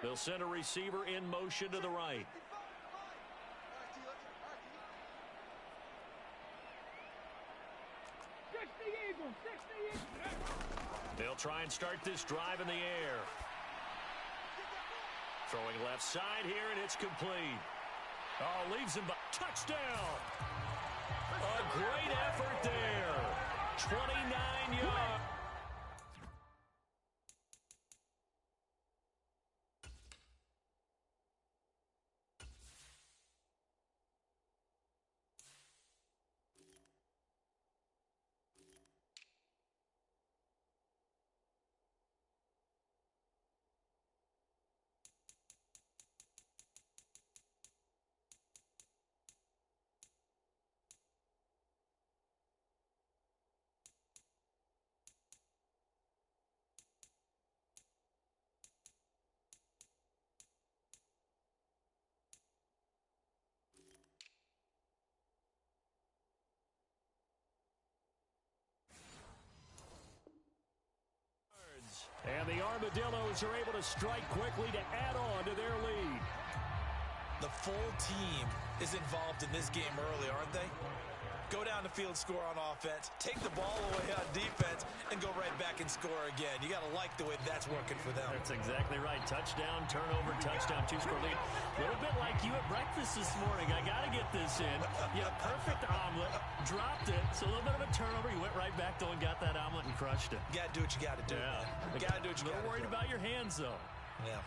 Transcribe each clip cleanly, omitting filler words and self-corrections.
They'll send a receiver in motion to the right. They'll try and start this drive in the air. Throwing left side here, and it's complete. Oh, leaves him by touchdown. A great effort there. 29 yards. And the Armadillos are able to strike quickly to add on to their lead. The full team is involved in this game early, aren't they? Go down the field, score on offense, take the ball away on defense, and go right back and score again. You got to like the way that's working for them. That's exactly right. Touchdown, turnover, touchdown, two-score lead. A little bit like you at breakfast this morning. I got to get this in. You had a perfect omelet, dropped it. It's a little bit of a turnover. You went right back, though, and got that omelet and crushed it. You got to do what you got to do. Yeah. You got to do what you got to do. A little worried about your hands, though. Yeah.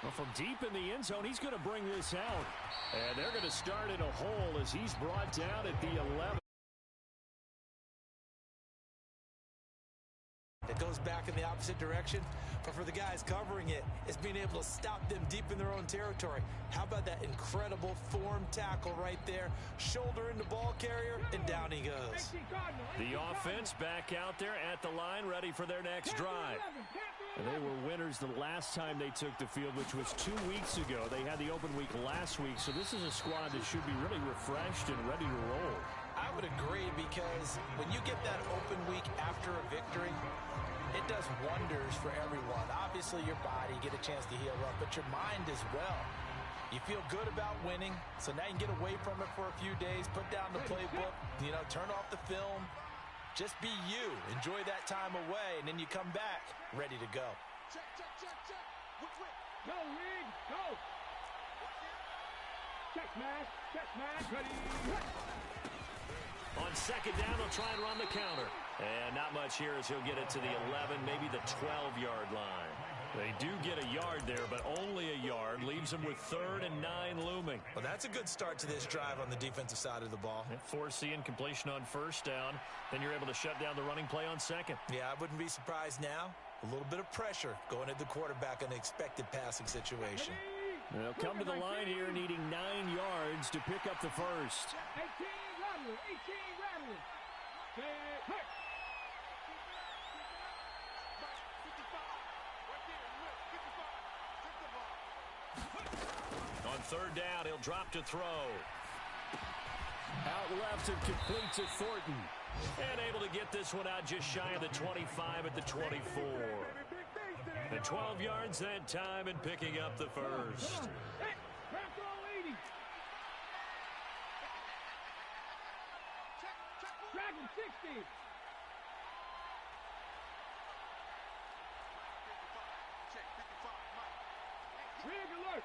Well, from deep in the end zone, he's going to bring this out. And they're going to start in a hole as he's brought down at the 11. It goes back in the opposite direction, but for the guys covering it, it's being able to stop them deep in their own territory. How about that incredible form tackle right there? Shoulder in the ball carrier, and down he goes. The offense back out there at the line, ready for their next drive. And they were winners the last time they took the field, which was 2 weeks ago. They had the open week last week, so this is a squad that should be really refreshed and ready to roll. I would agree, because when you get that open week after a victory, it does wonders for everyone. Obviously, your body, get a chance to heal up, but your mind as well. You feel good about winning, so now you can get away from it for a few days, put down the playbook, turn off the film. Just be you. Enjoy that time away, and then you come back ready to go. Check. Go, Reed, go. Check, smash, ready. On second down, they'll try and run the counter. And not much here as he'll get it to the 11, maybe the 12-yard line. They do get a yard there, but only a yard. Leaves them with 3rd and 9 looming. Well, that's a good start to this drive on the defensive side of the ball. Force incompletion on first down. Then you're able to shut down the running play on second. Yeah, I wouldn't be surprised now. A little bit of pressure going at the quarterback in the expected passing situation. They'll come to the line here needing 9 yards to pick up the first. 18 Rattler. On third down, he'll drop to throw. Out left and complete to Thornton. And able to get this one out just shy of the 25 at the 24. The 12 yards that time and picking up the first. Dragon 60. Rig alert.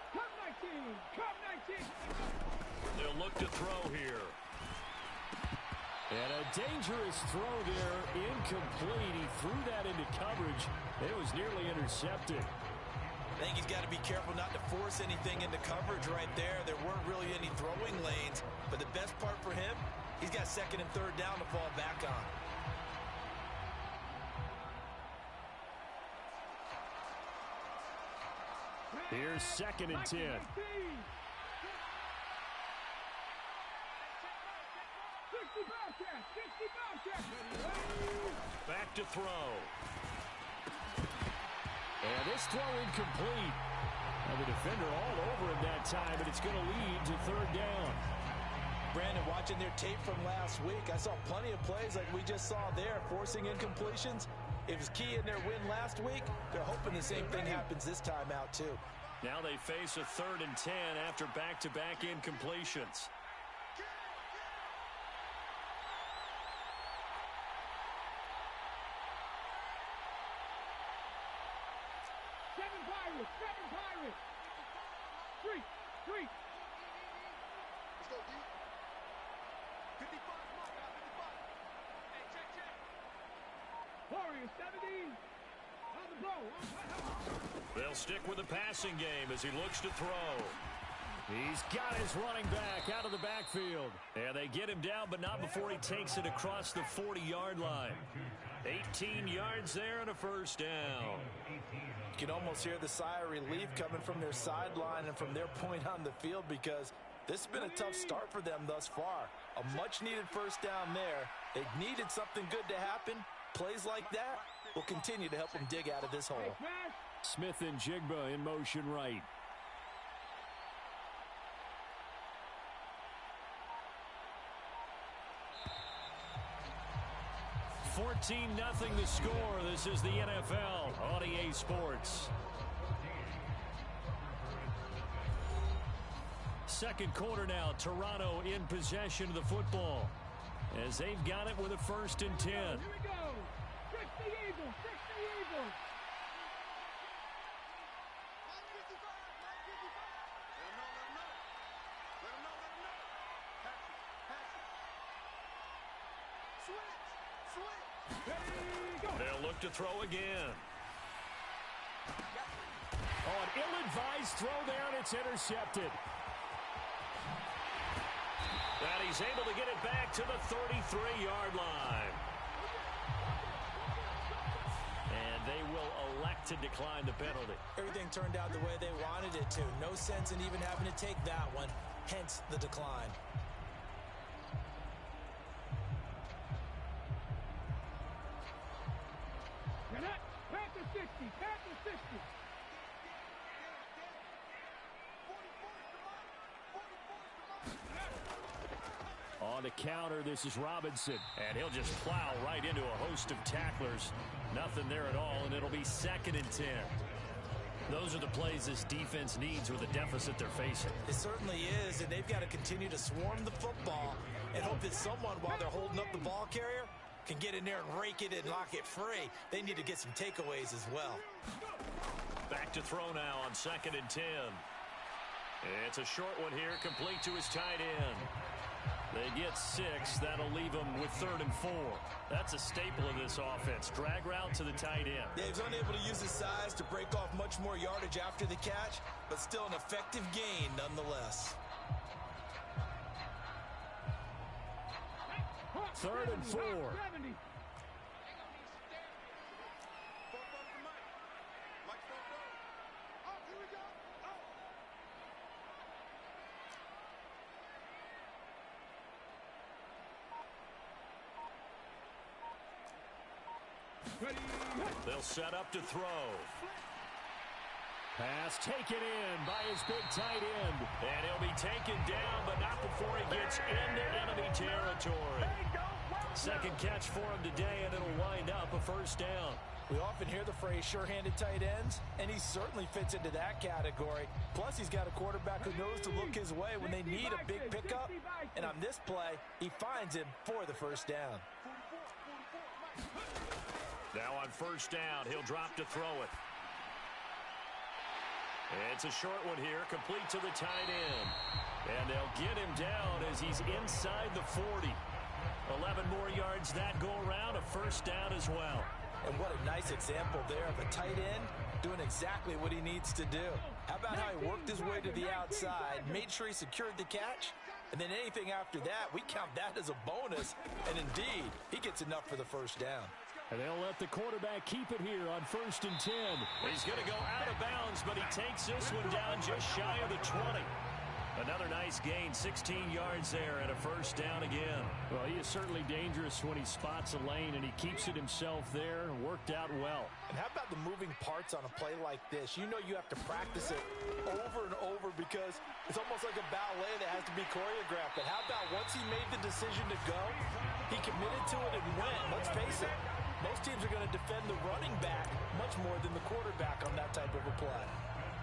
Come 19. They'll look to throw here. And a dangerous throw there, incomplete. He threw that into coverage. It was nearly intercepted. I think he's got to be careful not to force anything into coverage right there. There weren't really any throwing lanes, but the best part for him, he's got 2nd and 3rd down to fall back on. Here's 2nd and 10. Back to throw. And this throw incomplete. And the defender all over him that time, and it's going to lead to third down. Brandon, watching their tape from last week, I saw plenty of plays like we just saw there, forcing incompletions. It was key in their win last week. They're hoping the same thing happens this time out, too. Now they face a 3rd and 10 after back-to-back incompletions. Seven Pirates. 3. Let's go, D. 55, come on, guys, 55. Hey, check. Warriors 70. On the blow. They'll stick with the passing game as he looks to throw. He's got his running back out of the backfield. And they get him down, but not before he takes it across the 40-yard line. 18 yards there and a first down. You can almost hear the sigh of relief coming from their sideline and from their point on the field, because this has been a tough start for them thus far. A much-needed first down there. They needed something good to happen. Plays like that will continue to help them dig out of this hole. Smith and Jigba in motion right. $14-0 the score. This is the NFL on EA Sports. Second quarter now. Toronto in possession of the football as they've got it with a 1st and 10. Here we go. Fix the Eagles. They'll look to throw again. Oh, an ill-advised throw there, and it's intercepted. And he's able to get it back to the 33-yard line. And they will elect to decline the penalty. Everything turned out the way they wanted it to. No sense in even having to take that one, hence the decline. Panther 60. On the counter, this is Robinson. And he'll just plow right into a host of tacklers. Nothing there at all, and it'll be 2nd and 10. Those are the plays this defense needs with the deficit they're facing. It certainly is, and they've got to continue to swarm the football and hope that someone, while they're holding up the ball carrier, can get in there and rake it and lock it free. They need to get some takeaways as well. Back to throw now on 2nd and 10. It's a short one here, complete to his tight end. They get 6. That'll leave them with 3rd and 4. That's a staple of this offense. Drag route to the tight end. Yeah, he's unable to use his size to break off much more yardage after the catch, but still an effective gain nonetheless. 3rd and 4. They'll set up to throw. Pass taken in by his big tight end. And he'll be taken down, but not before he gets into enemy territory. Second catch for him today, and it'll wind up a first down. We often hear the phrase sure-handed tight ends, and he certainly fits into that category. Plus, he's got a quarterback who knows to look his way when they need a big pickup. And on this play, he finds him for the first down. Now on first down, he'll drop to throw it. It's a short one here, complete to the tight end. And they'll get him down as he's inside the 40. 11 more yards that go around, a first down as well. And what a nice example there of a tight end doing exactly what he needs to do. How about how he worked his way to the outside, made sure he secured the catch, and then anything after that, we count that as a bonus. And indeed, he gets enough for the first down. And they'll let the quarterback keep it here on 1st and 10. He's going to go out of bounds, but he takes this one down just shy of the 20. Another nice gain, 16 yards there and a first down again. Well, he is certainly dangerous when he spots a lane, and he keeps it himself there. Worked out well. And how about the moving parts on a play like this? You know you have to practice it over and over because it's almost like a ballet that has to be choreographed. But how about once he made the decision to go, he committed to it and went. Let's face it, most teams are going to defend the running back much more than the quarterback on that type of a play.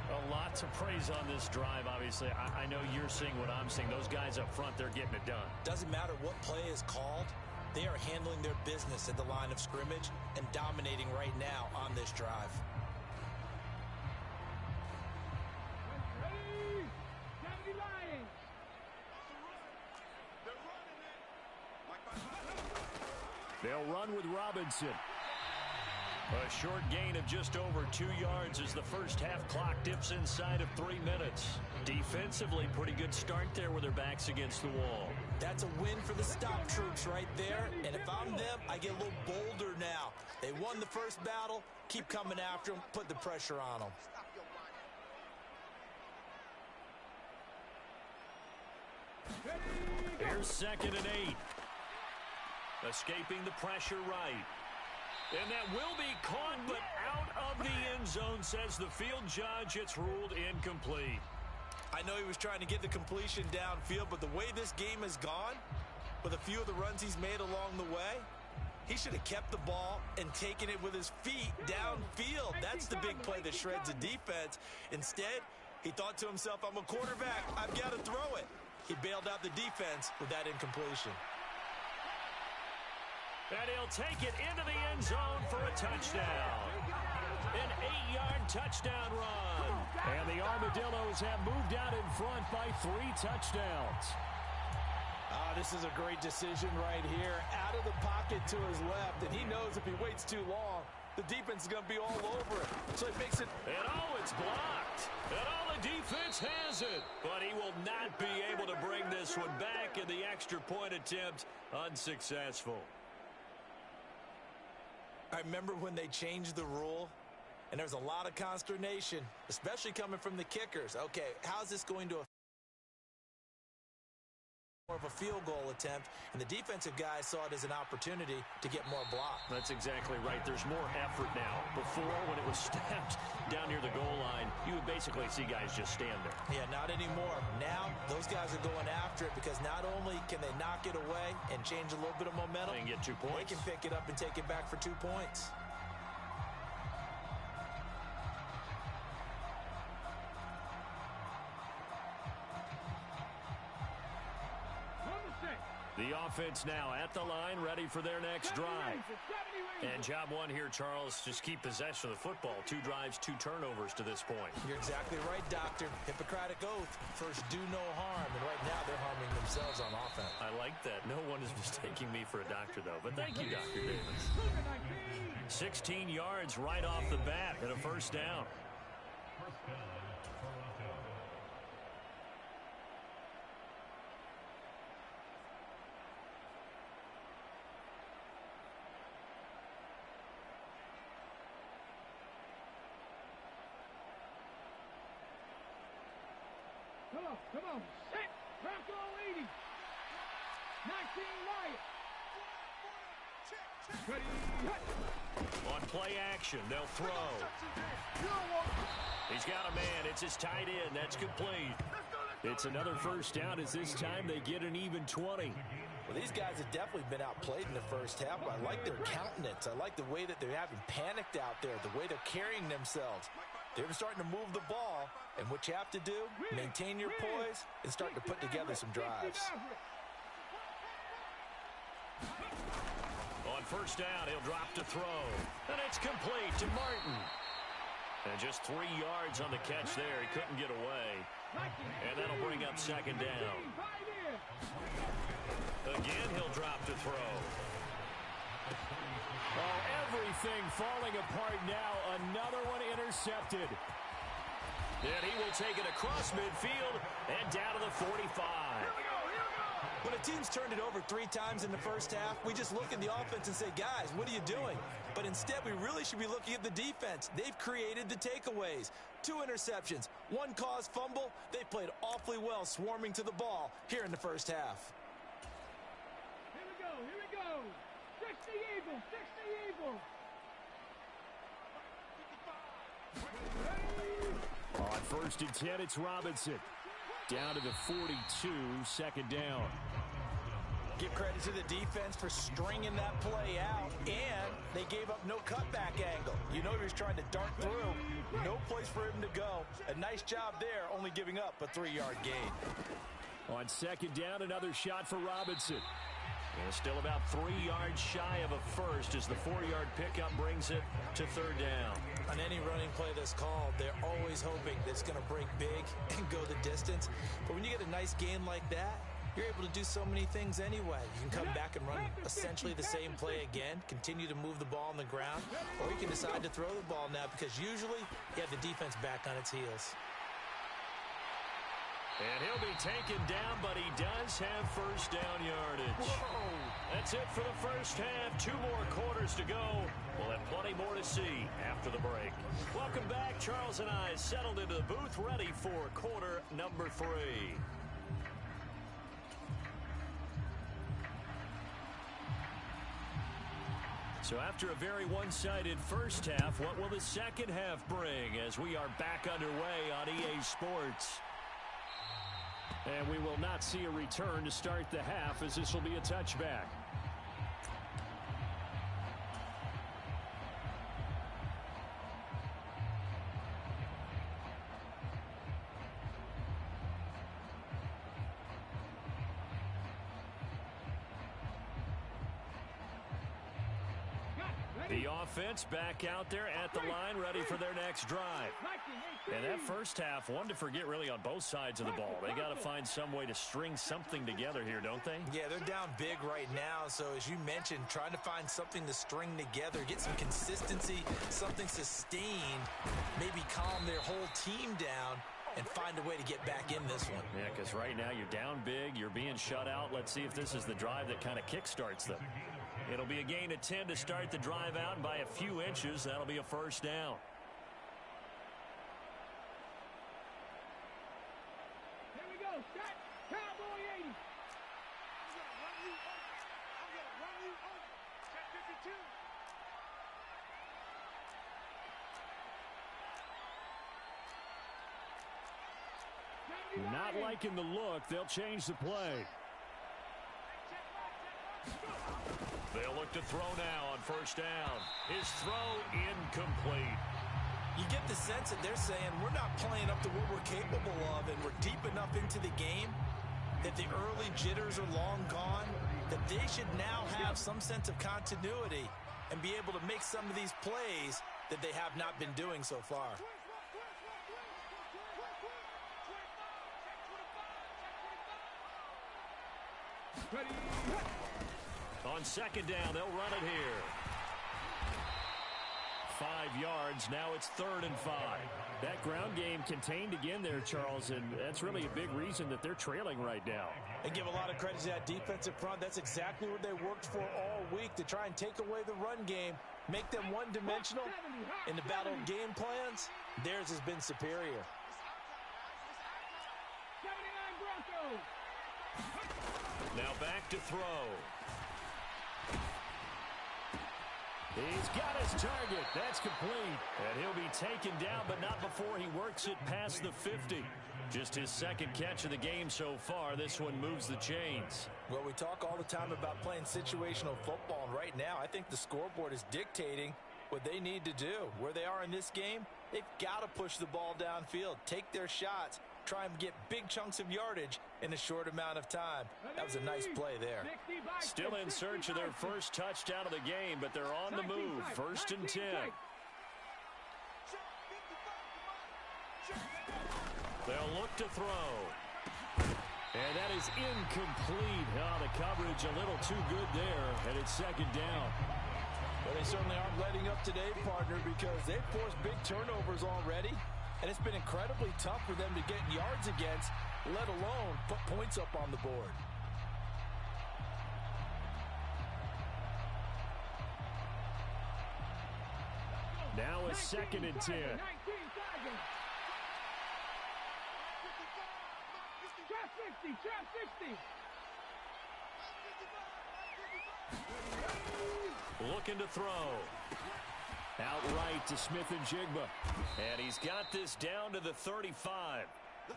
A lot to praise on this drive, obviously. I know you're seeing what I'm seeing. Those guys up front, they're getting it done. Doesn't matter what play is called. They are handling their business at the line of scrimmage and dominating right now on this drive. Ready? 70 Lions. They'll run with Robinson. A short gain of just over 2 yards as the first half clock dips inside of 3 minutes. Defensively, pretty good start there with their backs against the wall. That's a win for the stop troops right there. And if I'm them, I get a little bolder now. They won the first battle. Keep coming after them. Put the pressure on them. Here's 2nd and 8. Escaping the pressure right. And that will be caught, but out of the end zone, says the field judge. It's ruled incomplete. I know he was trying to get the completion downfield, but the way this game has gone, with a few of the runs he's made along the way, he should have kept the ball and taken it with his feet downfield. That's the big play that shreds a defense. Instead, he thought to himself, I'm a quarterback, I've got to throw it. He bailed out the defense with that incompletion. And he'll take it into the end zone for a touchdown. An 8-yard touchdown run. And the Armadillos have moved out in front by 3 touchdowns. This is a great decision right here. Out of the pocket to his left, and he knows if he waits too long, the defense is going to be all over it. So it makes it... And it's blocked. And the defense has it. But he will not be able to bring this one back, and the extra point attempt unsuccessful. I remember when they changed the rule, and there's a lot of consternation, especially coming from the kickers. Okay, how's this going to affect more of a field goal attempt? And the defensive guys saw it as an opportunity to get more block. That's exactly right. There's more effort now. Before, when it was snapped down near the goal line, you would basically see guys just stand there. Yeah, not anymore. Now, those guys are going after it because not only can they knock it away and change a little bit of momentum, and get 2 points. They can pick it up and take it back for 2 points. The offense now at the line, ready for their next drive. And job one here, Charles, just keep possession of the football. 2 drives, 2 turnovers to this point. You're exactly right, Doctor. Hippocratic oath. First, do no harm. And right now, they're harming themselves on offense. I like that. No one is mistaking me for a doctor, though. But thank you, Dr. Davis. 16 yards right off the bat and a first down. Come on, set, crack all 80. 19 Lions. Ready, hut. On play action, they'll throw. He's got a man. It's his tight end. That's complete. It's another first down as this time they get an even 20. Well, these guys have definitely been outplayed in the first half. I like their countenance. I like the way that they're having panicked out there, the way they're carrying themselves. They're starting to move the ball, and what you have to do, maintain your poise and start to put together some drives. On first down, he'll drop to throw. And it's complete to Martin. And just 3 yards on the catch there. He couldn't get away. And that'll bring up second down. Again, he'll drop to throw. Oh, everything falling apart now. Another one intercepted. And he will take it across midfield and down to the 45. When a team's turned it over 3 times in the first half, we just look at the offense and say, guys, what are you doing? But instead, we really should be looking at the defense. They've created the takeaways. 2 interceptions, 1 caused fumble. They played awfully well swarming to the ball here in the first half. Here we go. 60 Eagles, 60 Eagles. On 1st and 10, it's Robinson. Down to the 42, 2nd down. Give credit to the defense for stringing that play out, and they gave up no cutback angle. You know he was trying to dart through. No place for him to go. A nice job there, only giving up a 3-yard gain. On 2nd down, another shot for Robinson. And still about 3 yards shy of a first as the 4-yard pickup brings it to 3rd down. On any running play that's called, they're always hoping that it's going to break big and go the distance. But when you get a nice gain like that, you're able to do so many things anyway. You can come back and run essentially the same play again, continue to move the ball on the ground, or you can decide to throw the ball now because usually you have the defense back on its heels. And he'll be taken down, but he does have 1st down yardage. Whoa. That's it for the first half. 2 more quarters to go. We'll have plenty more to see after the break. Welcome back. Charles and I settled into the booth, ready for quarter number 3. So after a very one-sided first half, what will the second half bring as we are back underway on EA Sports? And we will not see a return to start the half as this will be a touchback. The offense back out there at the line, ready for their next drive. And that first half, one to forget really on both sides of the ball. They got to find some way to string something together here, don't they? Yeah, they're down big right now. So as you mentioned, trying to find something to string together, get some consistency, something sustained, maybe calm their whole team down and find a way to get back in this one. Yeah, because right now you're down big, you're being shut out. Let's see if this is the drive that kind of kickstarts them. It'll be a gain of 10 to start the drive out, and by a few inches, that'll be a 1st down. Here we go. Set. Cowboy 80. I'm gonna run you over. Check 52. Not liking the look. They'll change the play. They'll look to throw now on 1st down. His throw incomplete. You get the sense that they're saying we're not playing up to what we're capable of, and we're deep enough into the game that the early jitters are long gone, that they should now have some sense of continuity and be able to make some of these plays that they have not been doing so far. Ready. On 2nd down, they'll run it here. 5 yards. Now it's 3rd and 5. That ground game contained again there, Charles, and that's really a big reason that they're trailing right now. And give a lot of credit to that defensive front. That's exactly what they worked for all week, to try and take away the run game, make them one-dimensional. In the battle of game plans, theirs has been superior. 79 Broncos. Now back to throw. He's got his target. That's complete. And he'll be taken down, but not before he works it past the 50. Just his 2nd catch of the game so far. This one moves the chains. Well, we talk all the time about playing situational football, and right now I think the scoreboard is dictating what they need to do. Where they are in this game, they've got to push the ball downfield, take their shots, try and get big chunks of yardage in a short amount of time. That was a nice play there. Still in search of their first touchdown of the game, but they're on the move. 1st and 10. They'll look to throw. And that is incomplete. Oh, the coverage a little too good there, and it's 2nd down. Well, they certainly aren't letting up today, partner, because they've forced big turnovers already. And it's been incredibly tough for them to get yards against, let alone put points up on the board. 2nd and 10. Trap 60, trap 60. Looking to throw. Outright to Smith and Jigba. And he's got this down to the 35.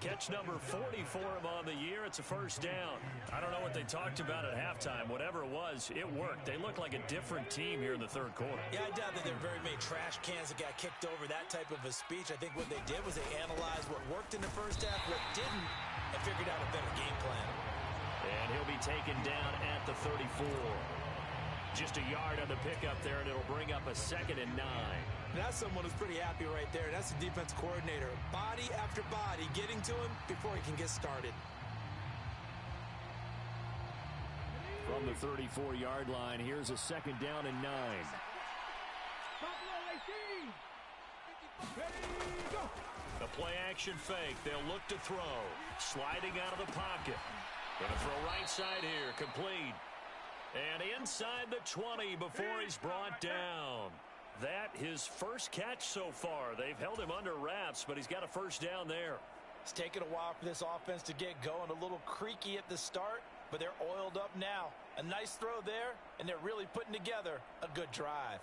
Catch number 40 for him on the year. It's a first down. I don't know what they talked about at halftime. Whatever it was, it worked. They look like a different team here in the third quarter. Yeah, I doubt that there were very many trash cans that got kicked over, that type of a speech. I think what they did was they analyzed what worked in the first half, what didn't, and figured out a better game plan. And he'll be taken down at the 34. Just a yard on the pickup there, and it'll bring up a 2nd and 9. That's someone who's pretty happy right there. That's the defense coordinator. Body after body getting to him before he can get started. From the 34-yard line, here's a 2nd down and 9. The play-action fake. They'll look to throw. Sliding out of the pocket. Going to throw right side here. Complete. And inside the 20 before he's brought down. That his first catch so far. They've held him under wraps, but he's got a first down there. It's taken a while for this offense to get going. A little creaky at the start, but they're oiled up now. A nice throw there, and they're really putting together a good drive.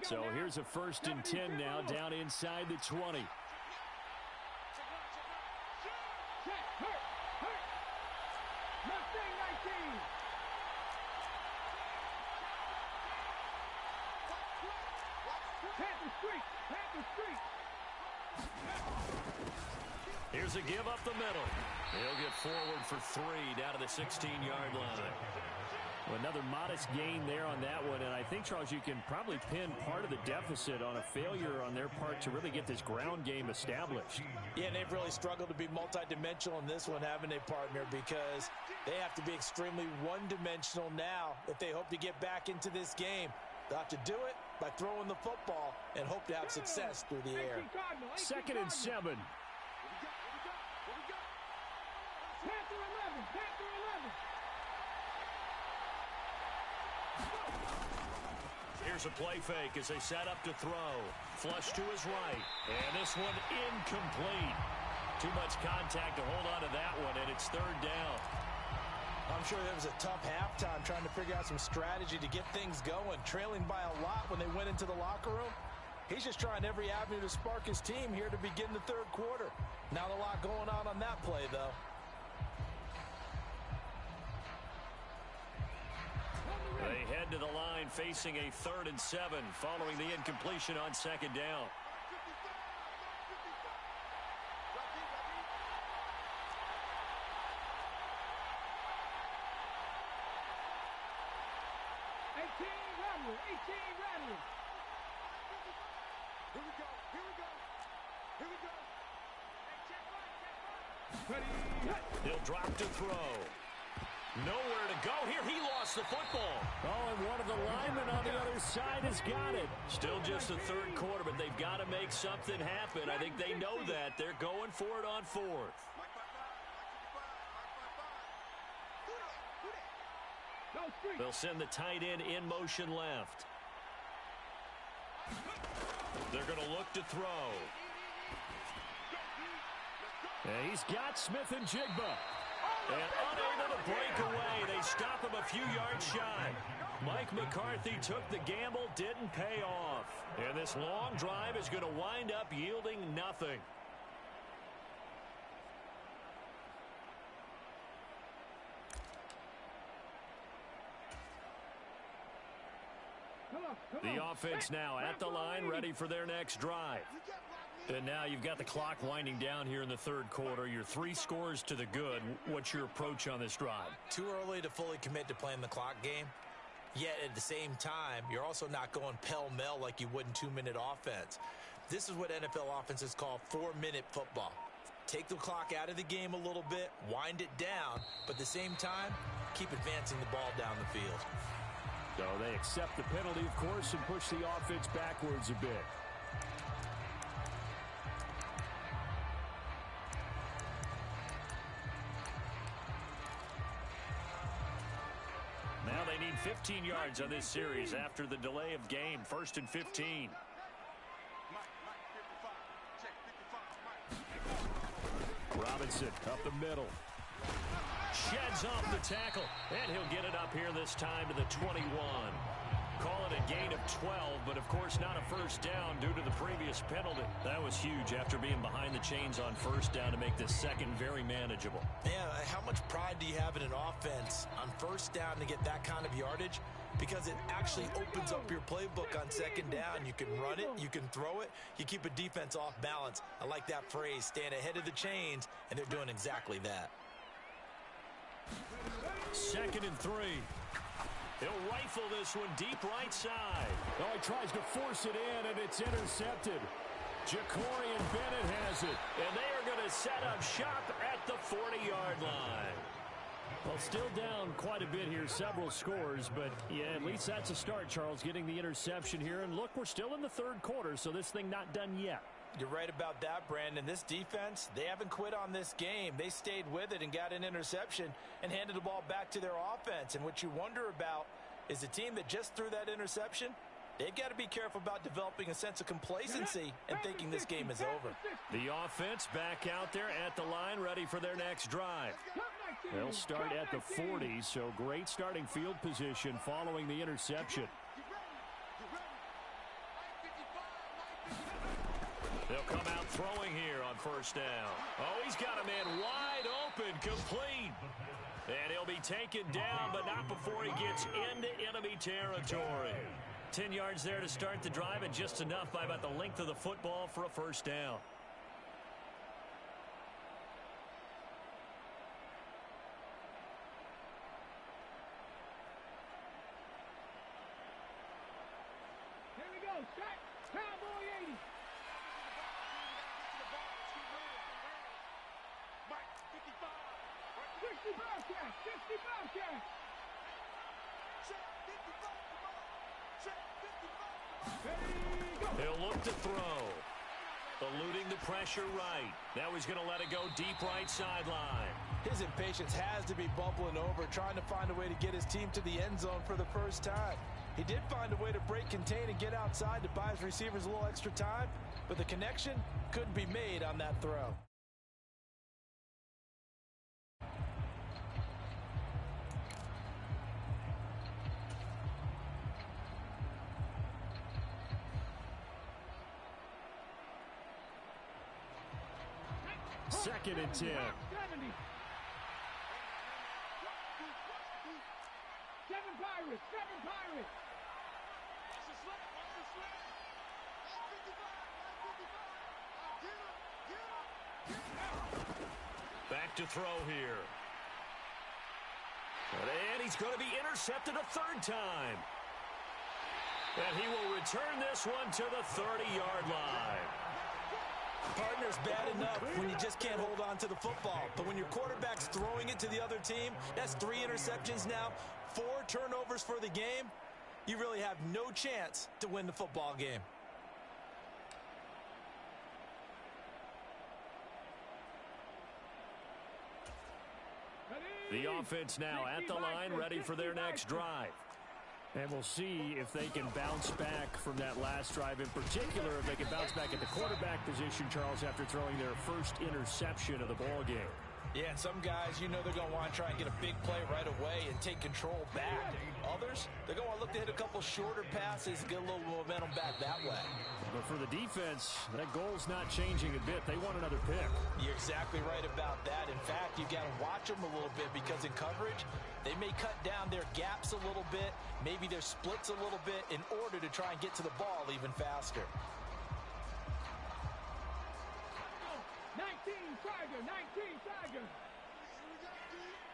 So here's a 1st and 10 now down inside the 20. Here's a give up the middle. He'll get forward for 3 down to the 16-yard line. Well, another modest gain there on that one, and I think, Charles, you can probably pin part of the deficit on a failure on their part to really get this ground game established. Yeah, and they've really struggled to be multidimensional in this one, haven't they, partner, because they have to be extremely one-dimensional now if they hope to get back into this game. They'll have to do it by throwing the football and hope to have success through the air. 2nd and 7. Panther 11, Panther 11. Here's a play fake as they set up to throw. Flush to his right. And this one incomplete. Too much contact to hold on to that one, and it's 3rd down. I'm sure there was a tough halftime trying to figure out some strategy to get things going. Trailing by a lot when they went into the locker room. He's just trying every avenue to spark his team here to begin the 3rd quarter. Not a lot going on that play, though. They head to the line facing a 3rd and 7 following the incompletion on 2nd down. He'll drop to throw. Nowhere to go here. He lost the football. Oh, and one of the linemen on the other side has got it. Still just the 3rd quarter, but they've got to make something happen. I think they know that. They're going for it on 4th. They'll send the tight end in motion left. They're going to look to throw. And he's got Smith and Jigba. And unable to break away, they stop him a few yards shy. Mike McCarthy took the gamble, didn't pay off. And this long drive is going to wind up yielding nothing. The offense now at the line, ready for their next drive. And now you've got the clock winding down here in the 3rd quarter. You're 3 scores to the good. What's your approach on this drive? Too early to fully commit to playing the clock game. Yet at the same time, you're also not going pell-mell like you would in 2-minute offense. This is what NFL offenses call 4-minute football. Take the clock out of the game a little bit, wind it down, but at the same time, keep advancing the ball down the field. So they accept the penalty, of course, and push the offense backwards a bit. Now they need 15 yards on this series after the delay of game. 1st and 15. Robinson up the middle. Sheds off the tackle, and he'll get it up here this time to the 21. Call it a gain of 12, but of course not a first down due to the previous penalty. That was huge after being behind the chains on first down to make this second very manageable. Yeah, how much pride do you have in an offense on first down to get that kind of yardage? Because it actually opens up your playbook on second down. You can run it, you can throw it, you keep a defense off balance. I like that phrase, staying ahead of the chains, and they're doing exactly that. 2nd and 3. He'll rifle this one deep right side. Oh, he tries to force it in, and it's intercepted. Jacorian Bennett has it, and they are going to set up shop at the 40-yard line. Well, still down quite a bit here, several scores, but yeah, at least that's a start, Charles, getting the interception here. And look, we're still in the 3rd quarter, so this thing not done yet. You're right about that, Brandon. This defense, they haven't quit on this game. They stayed with it and got an interception and handed the ball back to their offense. And what you wonder about is the team that just threw that interception, they've got to be careful about developing a sense of complacency and thinking this game is over. The offense back out there at the line, ready for their next drive. They'll start at the 40, so great starting field position following the interception. They'll come out throwing here on first down. Oh, he's got a man wide open, complete. And he'll be taken down, but not before he gets into enemy territory. 10 yards there to start the drive, and just enough by about the length of the football for a first down. Here we go. Set. Cowboy 80. Mike, 55. 60 Bobcats. 60 Bobcats. Check, 55. Check, 55. Ready, go. He'll look to throw. Eluding the pressure right. Now he's going to let it go deep right sideline. His impatience has to be bubbling over, trying to find a way to get his team to the end zone for the first time. He did find a way to break contain and get outside to buy his receivers a little extra time, but the connection couldn't be made on that throw. Second and 10. 70. 7 Pirates. 7 Pirates. Watch the slip. Watch the slip. 55. 55. Get him. Get him. Back to throw here. And he's going to be intercepted a 3rd time. And he will return this one to the 30-yard line. Partner's bad enough when you just can't hold on to the football. But when your quarterback's throwing it to the other team, that's 3 interceptions now, 4 turnovers for the game. You really have no chance to win the football game. The offense now at the line, ready for their next drive. And we'll see if they can bounce back from that last drive. In particular, if they can bounce back at the quarterback position, Charles, after throwing their first interception of the ball game. Yeah, and some guys, you know they're going to want to try and get a big play right away and take control back. Others, they're going to want to look to hit a couple shorter passes, get a little momentum back that way. But for the defense, that goal's not changing a bit. They want another pick. You're exactly right about that. In fact, you got to watch them a little bit because in coverage, they may cut down their gaps a little bit, maybe their splits a little bit in order to try and get to the ball even faster. 19 Tiger. 19 Tiger.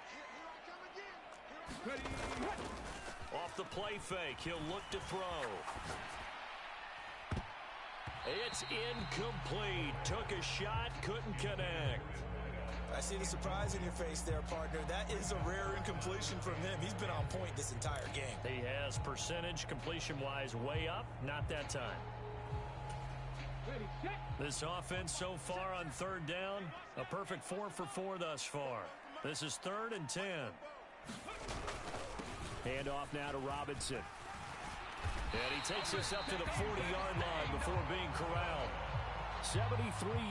Here I come again. Ready, hit. Off the play fake, he'll look to throw. It's incomplete. Took a shot, couldn't connect. I see the surprise in your face there, partner. That is a rare incompletion from him. He's been on point this entire game. He has percentage completion-wise way up, not that time. Ready, set. This offense so far on 3rd down, a perfect 4 for 4 thus far. This is 3rd and 10. Hand off now to Robinson. And he takes this up to the 40-yard line before being corralled. 73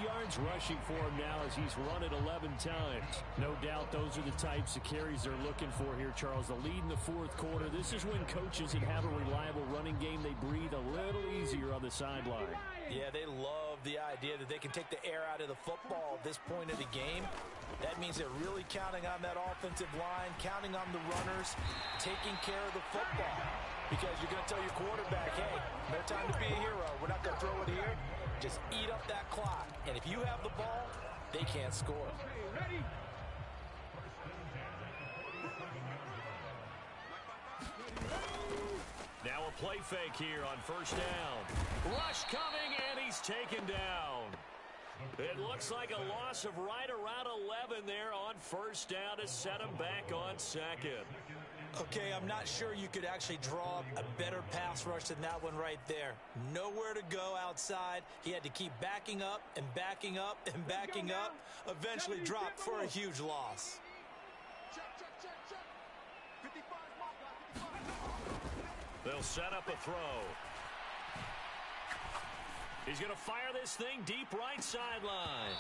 yards rushing for him now as he's run it 11 times. No doubt those are the types of carries they're looking for here, Charles. The lead in the fourth quarter. This is when coaches that have a reliable running game, they breathe a little easier on the sideline. Yeah, they love the idea that they can take the air out of the football at this point of the game. That means they're really counting on that offensive line, counting on the runners, taking care of the football. Because you're going to tell your quarterback, hey, no time to be a hero. We're not going to throw it here. Just eat up that clock. And if you have the ball, they can't score. Ready? Now a play fake here on first down. Rush coming, and he's taken down. It looks like a loss of right around 11 there on first down to set him back on second. Okay, I'm not sure you could actually draw up a better pass rush than that one right there. Nowhere to go outside. He had to keep backing up and backing up and backing up. Eventually dropped for a huge loss. Check, check, check, check. 55 mark, 55. They'll set up a throw. He's going to fire this thing deep right sideline.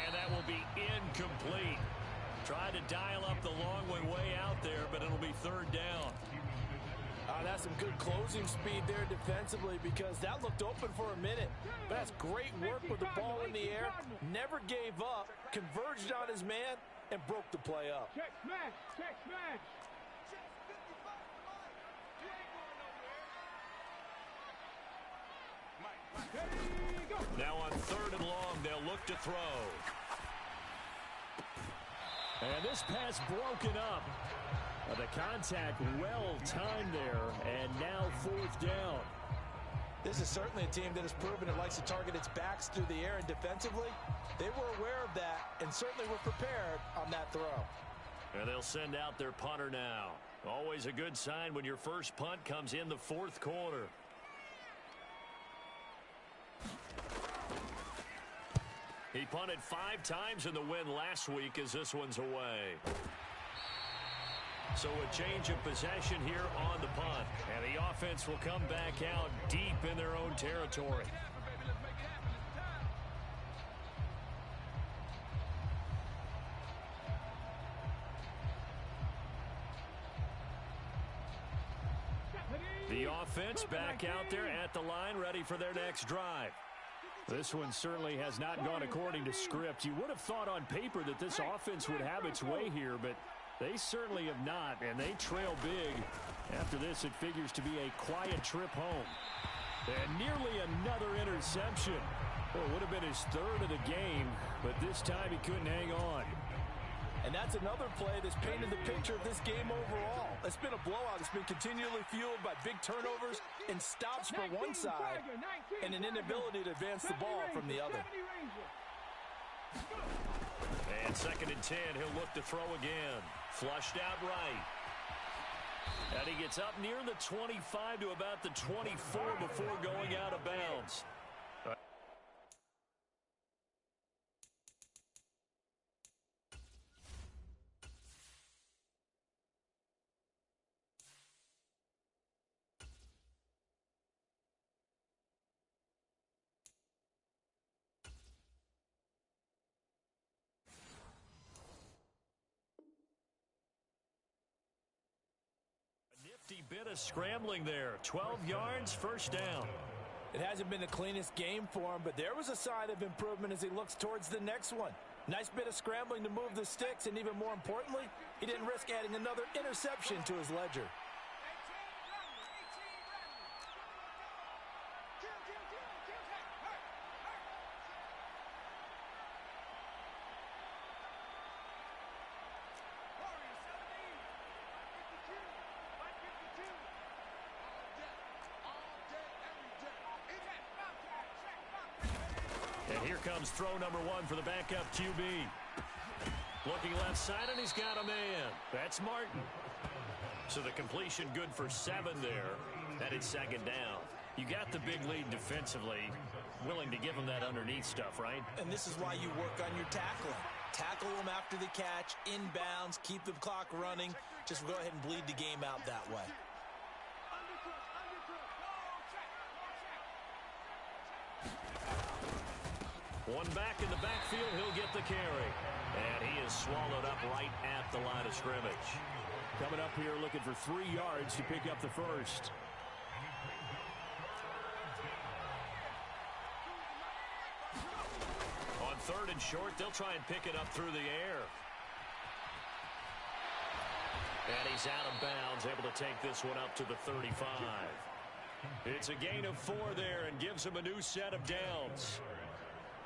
And that will be incomplete. Tried to dial up the long way out there, but it'll be third down. That's some good closing speed there defensively because that looked open for a minute. But that's great work with the ball in the air. Never gave up, converged on his man, and broke the play up. Check smash. Check smash. Check 55 for life. You ain't going nowhere. Mike. Ready, go. Now on third and long, they'll look to throw. And this pass broken up. The contact well timed there, and now fourth down. This is certainly a team that has proven it likes to target its backs through the air, and defensively, they were aware of that and certainly were prepared on that throw. And they'll send out their punter now. Always a good sign when your first punt comes in the fourth quarter. He punted 5 times in the win last week as this one's away. So a change of possession here on the punt. And the offense will come back out deep in their own territory. The offense back out there at the line, ready for their next drive. This one certainly has not gone according to script. You would have thought on paper that this offense would have its way here, but they certainly have not, and they trail big. After this, it figures to be a quiet trip home. And nearly another interception. Well, it would have been his third of the game, but this time he couldn't hang on. And that's another play that's painted the picture of this game overall. It's been a blowout. It's been continually fueled by big turnovers and stops for one side and an inability to advance the ball from the other. And 2nd and 10, he'll look to throw again. Flushed out right. And he gets up near the 25 to about the 24 before going out of bounds. Bit of scrambling there. 12 yards, first down. It hasn't been the cleanest game for him, but there was a sign of improvement as he looks towards the next one. Nice bit of scrambling to move the sticks, and even more importantly, he didn't risk adding another interception to his ledger. And here comes throw number 1 for the backup QB. Looking left side, and he's got a man. That's Martin. So the completion good for 7 there. That is 2nd down. You got the big lead defensively. Willing to give him that underneath stuff, right? And this is why you work on your tackling. tackle them after the catch, inbounds, keep the clock running. Just go ahead and bleed the game out that way. One back in the backfield, he'll get the carry. And he is swallowed up right at the line of scrimmage. Coming up here looking for 3 yards to pick up the first. On 3rd and short, they'll try and pick it up through the air. And he's out of bounds, able to take this one up to the 35. It's a gain of 4 there and gives him a new set of downs.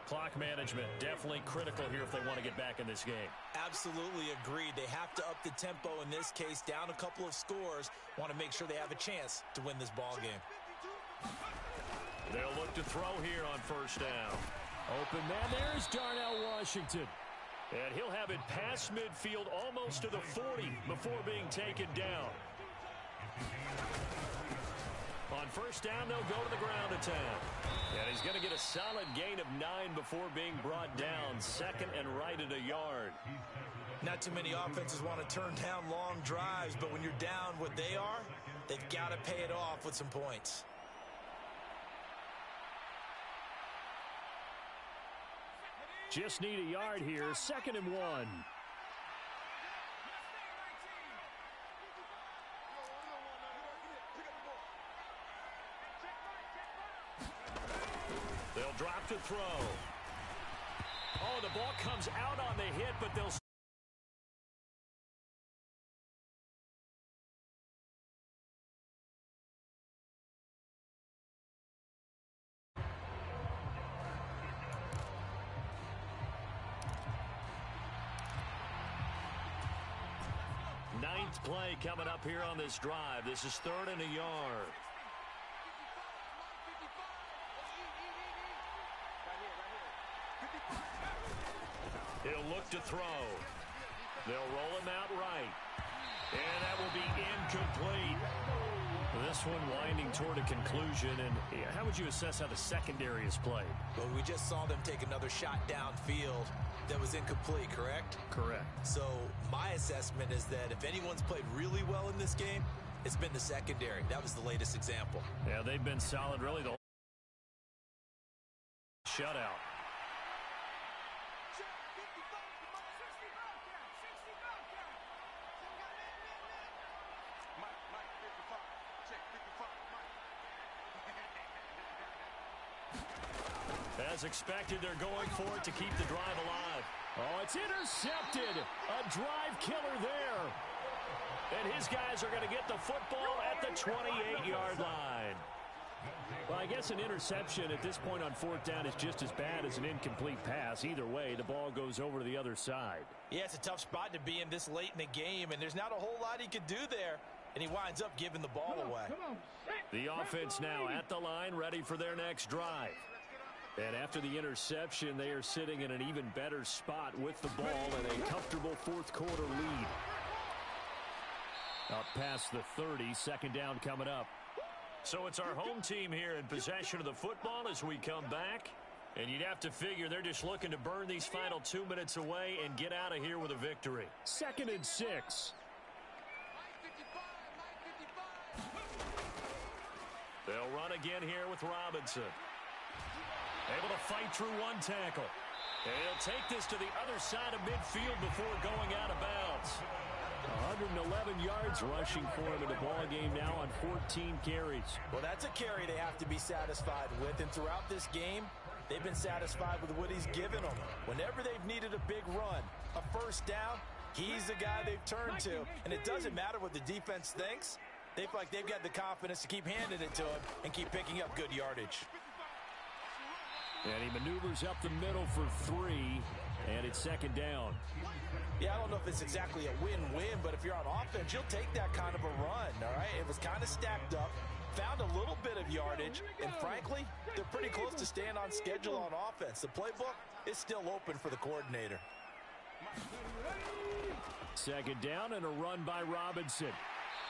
Clock management definitely critical here if they want to get back in this game. Absolutely agreed. They have to up the tempo in this case, down a couple of scores. Want to make sure they have a chance to win this ball game. They'll look to throw here on 1st down. Open man, there's Darnell Washington. And he'll have it past midfield almost to the 40 before being taken down. On 1st down, they'll go to the ground attack. And he's going to get a solid gain of 9 before being brought down. 2nd and right at a yard. Not too many offenses want to turn down long drives, but when you're down what they are, they've got to pay it off with some points. Just need a yard here. 2nd and 1. They'll drop to throw. Oh, the ball comes out on the hit, but they'll... Ninth play coming up here on this drive. This is 3rd and a yard. He'll look to throw. They'll roll him out right. And that will be incomplete. This one winding toward a conclusion. And how would you assess how the secondary is played? Well, we just saw them take another shot downfield that was incomplete, correct? Correct. So my assessment is that if anyone's played really well in this game, it's been the secondary. That was the latest example. Yeah, they've been solid really the whole shutout. As expected, they're going for it to keep the drive alive. Oh, it's intercepted. A drive killer there. And his guys are going to get the football at the 28-yard line. Well, I guess an interception at this point on 4th down is just as bad as an incomplete pass. Either way, the ball goes over to the other side. Yeah, it's a tough spot to be in this late in the game, and there's not a whole lot he could do there. And he winds up giving the ball away. The offense now at the line, ready for their next drive. And after the interception, they are sitting in an even better spot with the ball and a comfortable 4th quarter lead. Up past the 30, 2nd down coming up. So it's our home team here in possession of the football as we come back. And you'd have to figure they're just looking to burn these final 2 minutes away and get out of here with a victory. 2nd and 6. They'll run again here with Robinson. Able to fight through one tackle. And he'll take this to the other side of midfield before going out of bounds. 111 yards rushing for him in the ball game now on 14 carries. Well, that's a carry they have to be satisfied with. And throughout this game, they've been satisfied with what he's given them. Whenever they've needed a big run, a 1st down, he's the guy they've turned to. And it doesn't matter what the defense thinks. They feel like they've got the confidence to keep handing it to him and keep picking up good yardage. And he maneuvers up the middle for 3, and it's 2nd down. Yeah, I don't know if it's exactly a win-win, but if you're on offense, you'll take that kind of a run, all right? It was kind of stacked up, found a little bit of yardage, and frankly, they're pretty close to staying on schedule on offense. The playbook is still open for the coordinator. 2nd down and a run by Robinson.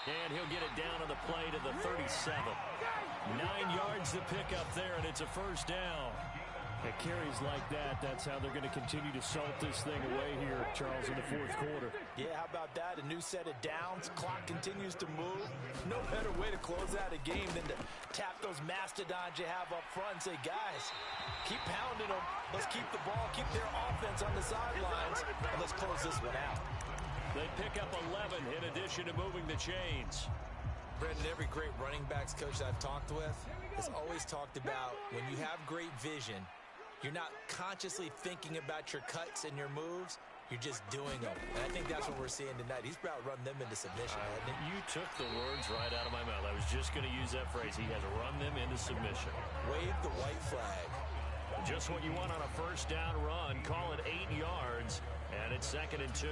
And he'll get it down on the play to the 37. 9 yards to pick up there, and it's a 1st down. At carries like that, that's how they're going to continue to salt this thing away here, Charles, in the fourth quarter. Yeah, how about that? A new set of downs. Clock continues to move. No better way to close out a game than to tap those mastodons you have up front and say, guys, keep pounding them. Let's keep the ball, keep their offense on the sidelines, and let's close this one out. They pick up 11 in addition to moving the chains. Brendan, every great running backs coach that I've talked with has always talked about when you have great vision, you're not consciously thinking about your cuts and your moves. You're just doing them. And I think that's what we're seeing tonight. He's about run them into submission, hasn't he? You took the words right out of my mouth. I was just going to use that phrase. He has run them into submission. Wave the white flag. Just what you want on a first down run. Call it 8 yards, and it's 2nd and 2.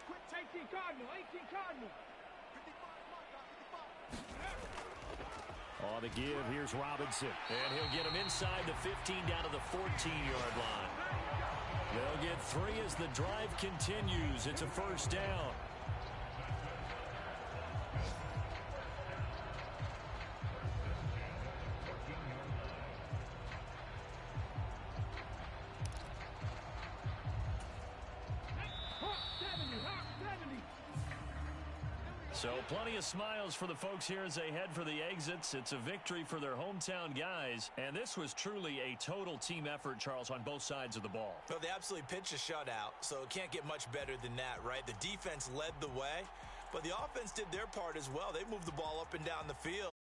Quick, 18 Cardinal, 18 Cardinal. On the give, here's Robinson. And he'll get him inside the 15 down to the 14-yard line. They'll get 3 as the drive continues. It's a first down. So plenty of smiles for the folks here as they head for the exits. It's a victory for their hometown guys. And this was truly a total team effort, Charles, on both sides of the ball. Well, they absolutely pitched a shutout, so it can't get much better than that, right? The defense led the way, but the offense did their part as well. They moved the ball up and down the field.